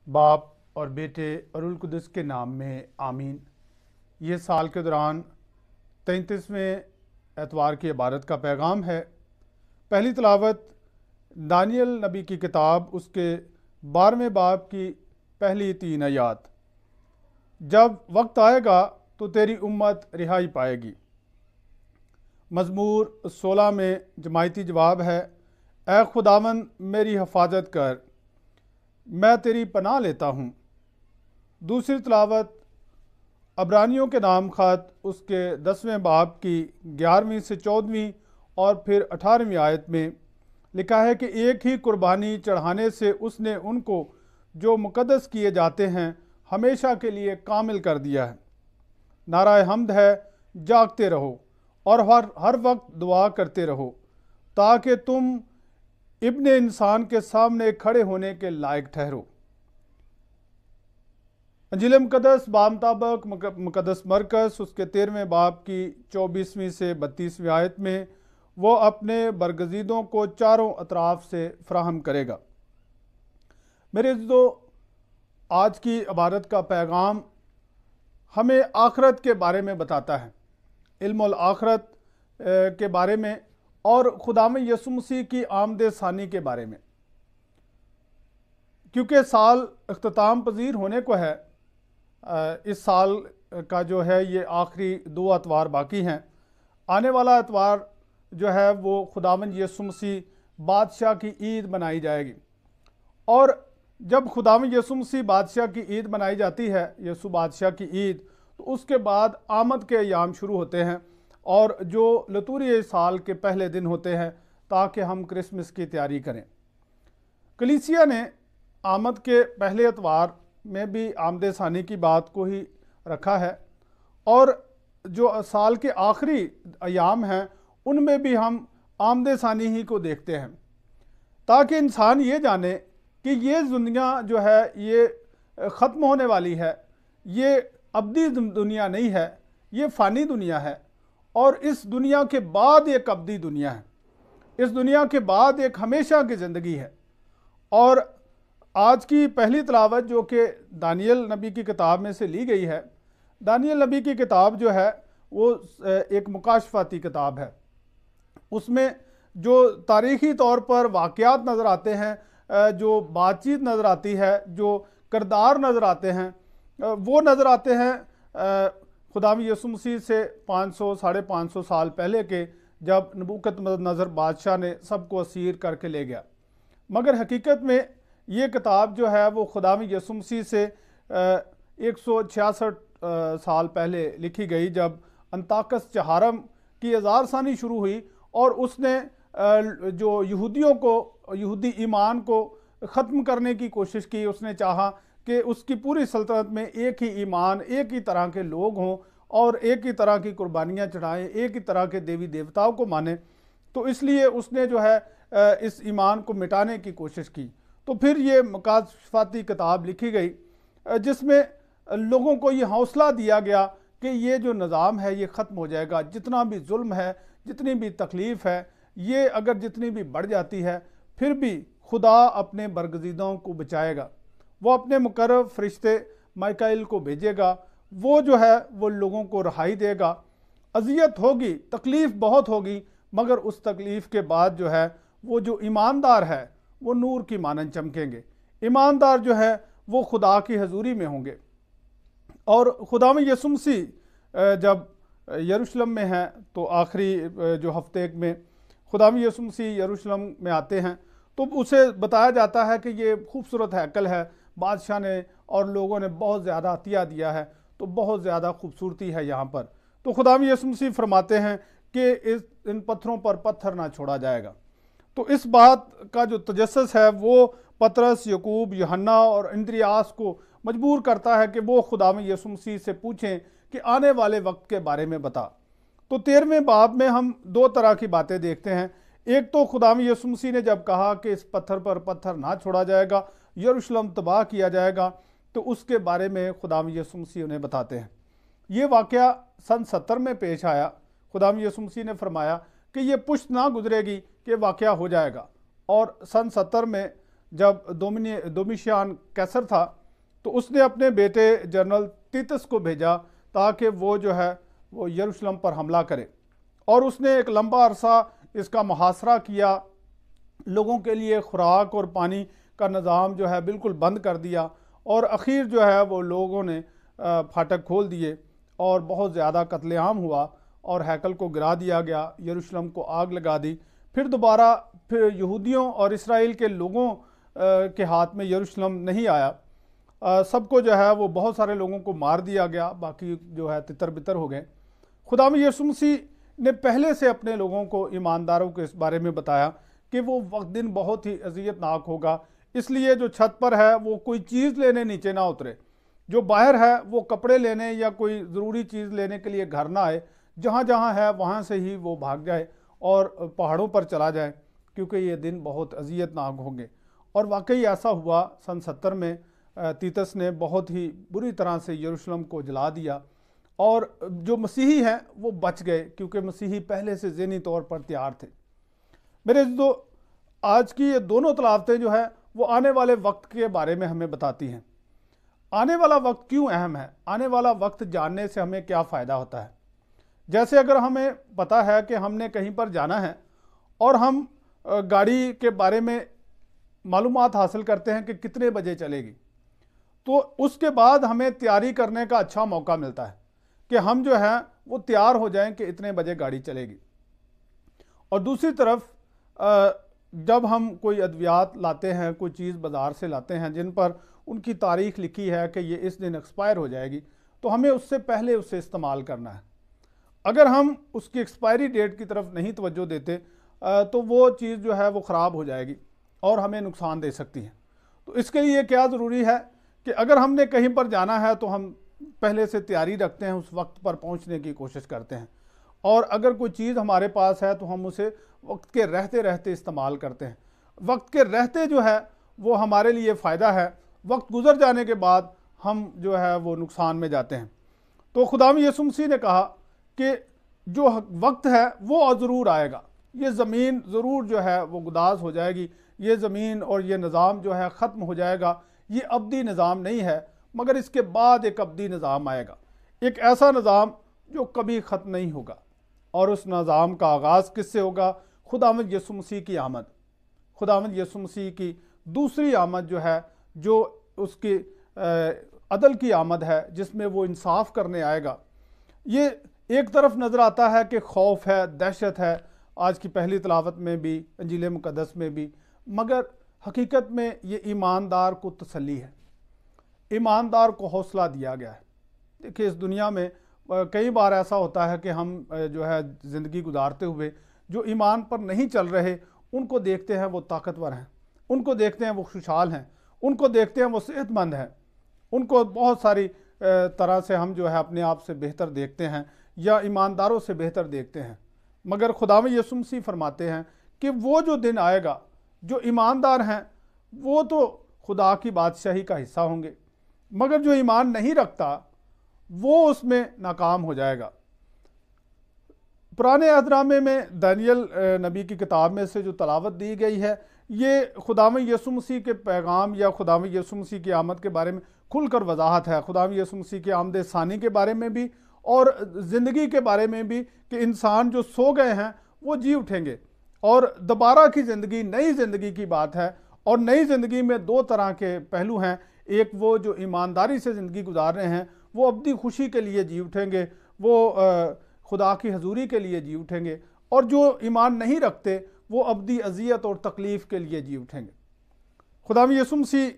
बाप और बेटे और उल कुदस के नाम में आमीन। ये साल के दौरान 33वें एतवार की इबारत का पैगाम है। पहली तिलावत दानियल नबी की किताब उसके 12वें बाब की पहली 3 आयात। जब वक्त आएगा तो तेरी उम्मत रिहाई पाएगी। मज़मूर 16 में जमायती जवाब है, ए खुदावंद मेरी हिफाजत कर, मैं तेरी पनाह लेता हूँ। दूसरी तिलावत अब्रानियों के नाम खत उसके 10वें बाब की 11वीं से 14वीं और फिर 18वीं आयत में लिखा है कि एक ही कुर्बानी चढ़ाने से उसने उनको जो मुकद्दस किए जाते हैं हमेशा के लिए कामिल कर दिया है। नाराए हम्द है, जागते रहो और हर वक्त दुआ करते रहो ताकि तुम इब्ने इंसान के सामने खड़े होने के लायक ठहरो। अंजील मुकद्दस बामुताबिक मुकद्दस मरकस उसके 13वें बाब की 24वीं से 32वीं आयत में वो अपने बरगजीदों को चारों अतराफ से फ्राहम करेगा। मेरे जो आज की इबारत का पैगाम हमें आखरत के बारे में बताता है, इल्मुल आखरत के बारे में और खुदाम यसु मसीह की आमद सानी के बारे में। क्योंकि साल अख्ताम पजीर होने को है, इस साल का जो है ये आखिरी 2 अतवार बाकी हैं। आने वाला अतवार जो है वो खुदावंद यसु मसीह बादशाह की ईद मनाई जाएगी। और जब खुदावंद यसु मसीह बादशाह की ईद मनाई जाती है, यसु बादशाह की ईद, तो उसके बाद आमद के अयाम शुरू होते हैं और जो लतूरी साल के पहले दिन होते हैं ताकि हम क्रिसमस की तैयारी करें। कलीसिया ने आमद के पहले अतवार में भी आमद सानी की बात को ही रखा है और जो साल के आखिरी अयाम हैं उनमें भी हम आमद सानी ही को देखते हैं ताकि इंसान ये जाने कि ये दुनिया जो है ये ख़त्म होने वाली है, ये अब्दी दुनिया नहीं है, ये फ़ानी दुनिया है और इस दुनिया के बाद एक अब्दी दुनिया है, इस दुनिया के बाद एक हमेशा की ज़िंदगी है। और आज की पहली तिलावत जो कि दानियल नबी की किताब में से ली गई है, दानियल नबी की किताब जो है वो एक मुकाशफाती किताब है। उसमें जो तारीख़ी तौर पर वाक़यात नज़र आते हैं, जो बातचीत नज़र आती है, जो किरदार नज़र आते हैं, वो नज़र आते हैं खुदाम यसु मसीह से 500 साढ़े 500 साल पहले के, जब नबूकदनेस्सर बादशाह ने सबको असीर करके ले गया। मगर हकीकत में ये किताब जो है वो खुदाम यसु मसीह से 166 साल पहले लिखी गई, जब अंताकस चहारम की हज़ारसानी शुरू हुई और उसने जो यहूदियों को, यहूदी ईमान को ख़त्म करने की कोशिश की। उसने चाहा कि उसकी पूरी सल्तनत में एक ही ईमान, एक ही तरह के लोग हों और एक ही तरह की कुर्बानियाँ चढ़ाएँ, एक ही तरह के देवी देवताओं को माने। तो इसलिए उसने जो है इस ईमान को मिटाने की कोशिश की। तो फिर ये मुकाशफाती किताब लिखी गई जिसमें लोगों को ये हौसला दिया गया कि ये जो निज़ाम है ये ख़त्म हो जाएगा। जितना भी जुल्म है, जितनी भी तकलीफ़ है, ये अगर जितनी भी बढ़ जाती है फिर भी खुदा अपने बरगजीदों को बचाएगा। वो अपने मुकर्रब फरिश्ते माइकाइल को भेजेगा, वो जो है वो लोगों को रहाई देगा। अजियत होगी, तकलीफ़ बहुत होगी, मगर उस तकलीफ़ के बाद जो है वो जो ईमानदार है वो नूर की मानन चमकेंगे। ईमानदार जो है वो खुदा की हजूरी में होंगे। और खुदाम यसु मसीह जब यरूशलेम में हैं तो आखिरी जो हफ्ते में खुदाम यसु मसीह यरूशलेम में आते हैं तो उसे बताया जाता है कि ये खूबसूरत हैकल है, बादशाह ने और लोगों ने बहुत ज़्यादा अतिया दिया है, तो बहुत ज़्यादा खूबसूरती है यहाँ पर। तो खुदाम यसु मसीह फरमाते हैं कि इन पत्थरों पर पत्थर ना छोड़ा जाएगा। तो इस बात का जो तजस्सुस है वो पतरस, यकूब, यूहन्ना और इंद्रियास को मजबूर करता है कि वो खुदाम यसु मसीह से पूछें कि आने वाले वक्त के बारे में बता। तो 13वें बाब में हम 2 तरह की बातें देखते हैं। एक तो खुदाम यसु मसीह ने जब कहा कि इस पत्थर पर पत्थर ना छोड़ा जाएगा, यरूशलेम तबाह किया जाएगा, तो उसके बारे में खुदाम यसु मसीह उन्हें बताते हैं। ये वाक़या सन 70 में पेश आया। खुदाम यसु मसीह ने फरमाया कि ये पुश्त ना गुजरेगी कि वाक़या हो जाएगा। और सन 70 में जब डोमिशियान कैसर था तो उसने अपने बेटे जनरल तीतस को भेजा ताकि वो जो है वो यरूशलेम पर हमला करे, और उसने एक लंबा अरसा इसका मुहासरा किया, लोगों के लिए खुराक और पानी का निज़ाम जो है बिल्कुल बंद कर दिया, और आखिर जो है वो लोगों ने फाटक खोल दिए और बहुत ज़्यादा कत्लेआम हुआ और हैकल को गिरा दिया गया, यरूशलेम को आग लगा दी। फिर दोबारा फिर यहूदियों और इसराइल के लोगों के हाथ में यरूशलेम नहीं आया, सबको जो है वो बहुत सारे लोगों को मार दिया गया, बाकी जो है तितर बितर हो गए। खुदा यीशु मसीह ने पहले से अपने लोगों को, ईमानदारों को इस बारे में बताया कि वो वक्त दिन बहुत ही अज़ियतनाक होगा, इसलिए जो छत पर है वो कोई चीज़ लेने नीचे ना उतरे, जो बाहर है वो कपड़े लेने या कोई ज़रूरी चीज़ लेने के लिए घर ना आए, जहाँ जहाँ है वहाँ से ही वो भाग जाए और पहाड़ों पर चला जाए, क्योंकि ये दिन बहुत अज़ियतनाक होंगे। और वाकई ऐसा हुआ। सन 70 में तीतस ने बहुत ही बुरी तरह से यरूशलेम को जला दिया, और जो मसीही हैं वो बच गए, क्योंकि मसीही पहले से ज़हनी तौर पर तैयार थे। मेरे जो आज की ये दोनों तलावतें जो है वो आने वाले वक्त के बारे में हमें बताती हैं। आने वाला वक्त क्यों अहम है, आने वाला वक्त जानने से हमें क्या फ़ायदा होता है। जैसे अगर हमें पता है कि हमने कहीं पर जाना है और हम गाड़ी के बारे में मालूमात हासिल करते हैं कि कितने बजे चलेगी, तो उसके बाद हमें तैयारी करने का अच्छा मौका मिलता है कि हम जो है वो तैयार हो जाएं कि इतने बजे गाड़ी चलेगी। और दूसरी तरफ जब हम कोई अद्वियात लाते हैं, कोई चीज़ बाज़ार से लाते हैं जिन पर उनकी तारीख लिखी है कि ये इस दिन एक्सपायर हो जाएगी, तो हमें उससे पहले उसे इस्तेमाल करना है। अगर हम उसकी एक्सपायरी डेट की तरफ नहीं तवज्जो देते तो वो चीज़ जो है वो ख़राब हो जाएगी और हमें नुकसान दे सकती है। तो इसके लिए क्या ज़रूरी है कि अगर हमने कहीं पर जाना है तो हम पहले से तैयारी रखते हैं, उस वक्त पर पहुंचने की कोशिश करते हैं, और अगर कोई चीज़ हमारे पास है तो हम उसे वक्त के रहते रहते इस्तेमाल करते हैं। वक्त के रहते जो है वो हमारे लिए फ़ायदा है, वक्त गुज़र जाने के बाद हम जो है वो नुकसान में जाते हैं। तो खुदावंद यीशु मसीह ने कहा कि जो वक्त है वो ज़रूर आएगा, ये ज़मीन ज़रूर जो है वो गुदाज हो जाएगी, ये ज़मीन और ये निज़ाम जो है ख़त्म हो जाएगा। ये अब्दी निज़ाम नहीं है, मगर इसके बाद एक अब्दी निज़ाम आएगा, एक ऐसा निज़ाम जो कभी ख़त्म नहीं होगा। और उस निज़ाम का आगाज़ किससे होगा? खुदावंद यीशु मसीह की आमद, खुदावंद यीशु मसीह की दूसरी आमद जो है, जो उसकी अदल की आमद है, जिसमें वो इंसाफ करने आएगा। ये एक तरफ नज़र आता है कि खौफ है, दहशत है, आज की पहली तलावत में भी, इंजील मुक़द्दस में भी, मगर हकीकत में ये ईमानदार को तसल्ली है, ईमानदार को हौसला दिया गया है। देखिए, इस दुनिया में कई बार ऐसा होता है कि हम जो है ज़िंदगी गुजारते हुए जो ईमान पर नहीं चल रहे, उनको देखते हैं वो ताकतवर हैं, उनको देखते हैं वो खुशहाल हैं, उनको देखते हैं वो सेहतमंद हैं, उनको बहुत सारी तरह से हम जो है अपने आप से बेहतर देखते हैं या ईमानदारों से बेहतर देखते हैं। मगर खुदावंद यीशु मसीह फरमाते हैं कि वो जो दिन आएगा, जो ईमानदार हैं वो तो खुदा की बादशाही का हिस्सा होंगे, मगर जो ईमान नहीं रखता वो उसमें नाकाम हो जाएगा। पुराने अहदनामे में दानियल नबी की किताब में से जो तलावत दी गई है, ये खुदावंद यीशु मसीह के पैगाम या खुदावंद यीशु मसीह की आमद के बारे में खुलकर वजाहत है। खुदावंद यीशु मसीह की आमद सानी के बारे में भी और ज़िंदगी के बारे में भी कि इंसान जो सो गए हैं वो जी उठेंगे, और दोबारा की ज़िंदगी, नई ज़िंदगी की बात है। और नई ज़िंदगी में दो तरह के पहलू हैं, एक वो जो ईमानदारी से ज़िंदगी गुजार रहे हैं वो अब्दी खुशी के लिए जी उठेंगे, वो खुदा की हजूरी के लिए जी उठेंगे, और जो ईमान नहीं रखते वो अब्दी अजियत और तकलीफ़ के लिए जी उठेंगे। खुदावंद यीशु मसीह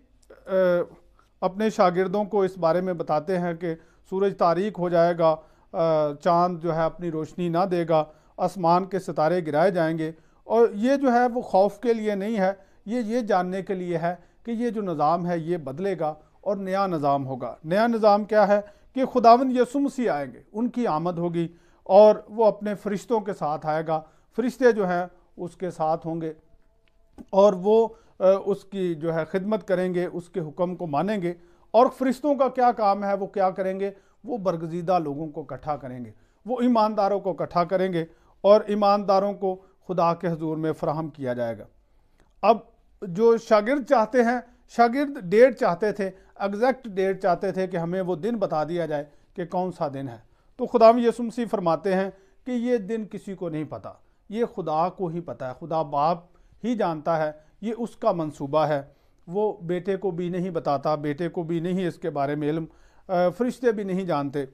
अपने शागिर्दों को इस बारे में बताते हैं कि सूरज तारीक हो जाएगा, चाँद जो है अपनी रोशनी ना देगा, आसमान के सितारे गिराए जाएंगे। और ये जो है वो खौफ के लिए नहीं है, ये जानने के लिए है कि ये जो निज़ाम है ये बदलेगा और नया निज़ाम होगा। नया निज़ाम क्या है कि खुदावंद यीशु मसीह आएंगे, उनकी आमद होगी और वो अपने फरिश्तों के साथ आएगा, फरिश्ते जो हैं उसके साथ होंगे और वो उसकी जो है खिदमत करेंगे, उसके हुक्म को मानेंगे। और फरिश्तों का क्या काम है, वो क्या करेंगे? वो बरगज़ीदा लोगों को इकट्ठा करेंगे, वो ईमानदारों को इकट्ठा करेंगे और ईमानदारों को खुदा के हजूर में फ़राहम किया जाएगा। अब जो शागिर्द चाहते हैं, शागिर्द डेट चाहते थे, एग्जैक्ट डेट चाहते थे कि हमें वो दिन बता दिया जाए कि कौन सा दिन है। तो खुदावंद यीशु मसीह फरमाते हैं कि ये दिन किसी को नहीं पता, ये खुदा को ही पता है, खुदा बाप ही जानता है, ये उसका मंसूबा है। वो बेटे को भी नहीं बताता, बेटे को भी नहीं इसके बारे में इल्म, फरिश्ते भी नहीं जानते।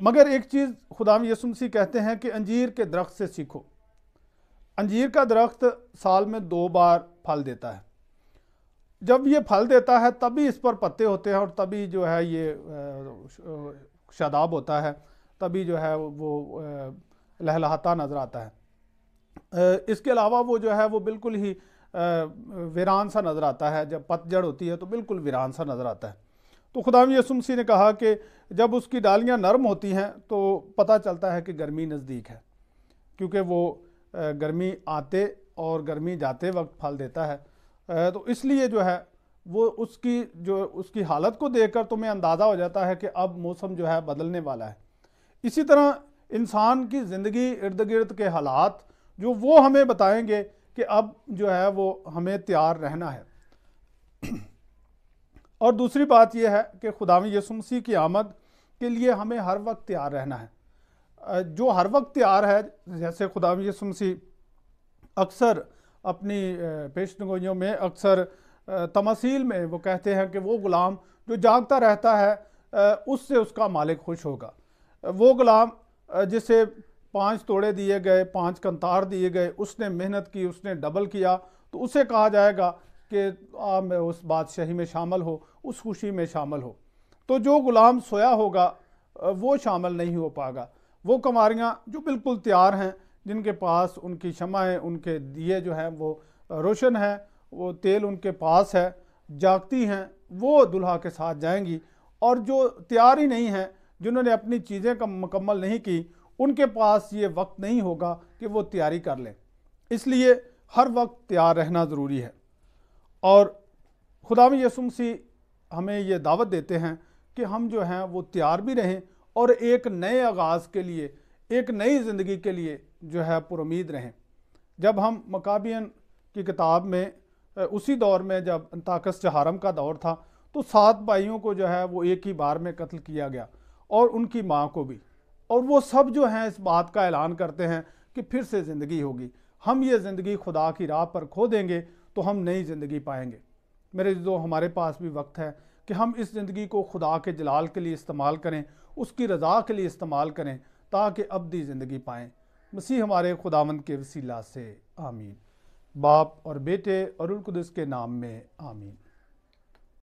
मगर एक चीज़ खुदावंद यीशु मसीह कहते हैं कि अंजीर के दरख्त से सीखो। अंजीर का दरख्त साल में 2 बार फल देता है। जब ये फल देता है तभी इस पर पत्ते होते हैं और तभी जो है ये शादाब होता है, तभी जो है वो लहलहाता नज़र आता है। इसके अलावा वो जो है वो बिल्कुल ही वीरान सा नज़र आता है। जब पतझड़ होती है तो बिल्कुल वीरान सा नज़र आता है। तो खुदावंद यीशु मसीह ने कहा कि जब उसकी डालियाँ नरम होती हैं तो पता चलता है कि गर्मी नज़दीक है, क्योंकि वो गर्मी आते और गर्मी जाते वक्त फल देता है। तो इसलिए जो है वो उसकी हालत को देखकर तुम्हें अंदाज़ा हो जाता है कि अब मौसम जो है बदलने वाला है। इसी तरह इंसान की ज़िंदगी, इर्द गिर्द के हालात जो वो हमें बताएंगे कि अब जो है वो हमें तैयार रहना है। और दूसरी बात यह है कि खुदावंद यीशु मसीह की आमद के लिए हमें हर वक्त तैयार रहना है। जो हर वक्त तैयार है, जैसे खुदावंद यीशु मसीह अक्सर अपनी पेशगोइयों में, अक्सर तमसील में वो कहते हैं कि वो गुलाम जो जागता रहता है उससे उसका मालिक खुश होगा। वो गुलाम जिसे 5 तोड़े दिए गए, 5 कंतार दिए गए, उसने मेहनत की, उसने डबल किया, तो उसे कहा जाएगा कि आप उस बादशाही में शामिल हो, उस खुशी में शामिल हो। तो जो गुलाम सोया होगा वो शामिल नहीं हो पाएगा। वो कमारियाँ जो बिल्कुल तैयार हैं, जिनके पास उनकी शमाएँ, उनके दिए जो हैं वो रोशन हैं, वो तेल उनके पास है, जागती हैं, वो दुल्हा के साथ जाएंगी। और जो तैयार ही नहीं हैं, जिन्होंने अपनी चीज़ें मुकम्मल नहीं की, उनके पास ये वक्त नहीं होगा कि वो तैयारी कर लें। इसलिए हर वक्त तैयार रहना ज़रूरी है। और खुदावंद यीशु मसीह हमें ये दावत देते हैं कि हम जो हैं वो तैयार भी रहें और एक नए आगाज़ के लिए, एक नई ज़िंदगी के लिए जो है पुरुमीद रहें। जब हम मकाबियन की किताब में उसी दौर में जब अंताकस चहारम का दौर था, तो 7 भाइयों को जो है वो एक ही बार में कत्ल किया गया और उनकी माँ को भी। और वो सब जो हैं इस बात का ऐलान करते हैं कि फिर से ज़िंदगी होगी। हम ये ज़िंदगी खुदा की राह पर खो देंगे तो हम नई ज़िंदगी पाएंगे। मेरे जो हमारे पास भी वक्त है कि हम इस ज़िंदगी को खुदा के जलाल के लिए इस्तेमाल करें, उसकी रज़ा के लिए इस्तेमाल करें, ताकि अब्दी ज़िंदगी पाएँ। मसीह हमारे खुदावंद के वसीला से आमीन। बाप और बेटे और रूह कुदस के नाम में आमीन।